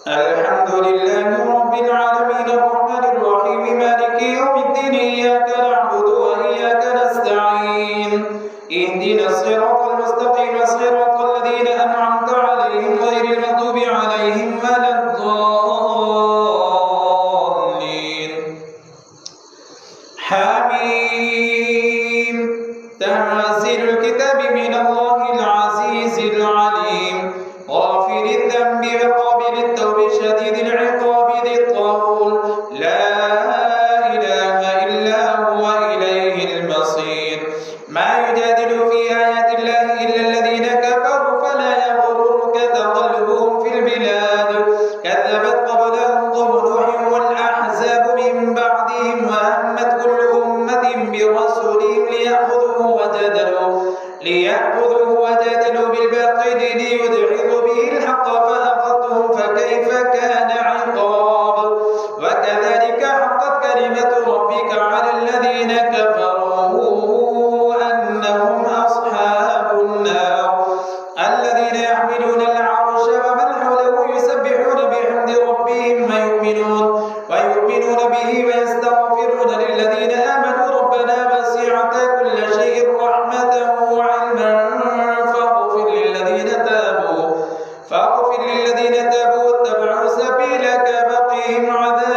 الحمد لله رب العالمين الرحمن الرحيم مالك يوم الدين إياك نعبد وإياك نستعين اهدنا الصراط المستقيم صراط الذين أنعمت عليهم غير المغضوب عليهم ولا الضالين حميم تنزيل الكتاب من الله العزيز العليم غافر الذنب وقابل التوب شديد العقاب ذي الطول لا إله إلا هو إليه المصير ما يجادل في آيات الله إلا الذين كفروا فلا يغررك تقلبهم في البلاد كذبت قبلهم قوم نوح والأحزاب من بعدهم وهمت كل أمة برسولهم ليأخذوه وجادلوا بالباطل ليدحضوا به الحق فأخذتهم فكيف كان عقاب وكذلك حقت كلمة ربك على الذين كفروا أنهم أصحاب النار الذين يحملون العرش ومن حوله يسبحون بحمد ربهم ويؤمنون به ويستغفرون للذين آمنوا ربنا وسعت كل شيء رحمة وعلما فاغفر للذين تابوا واتبعوا سبيلك وقهم عذاب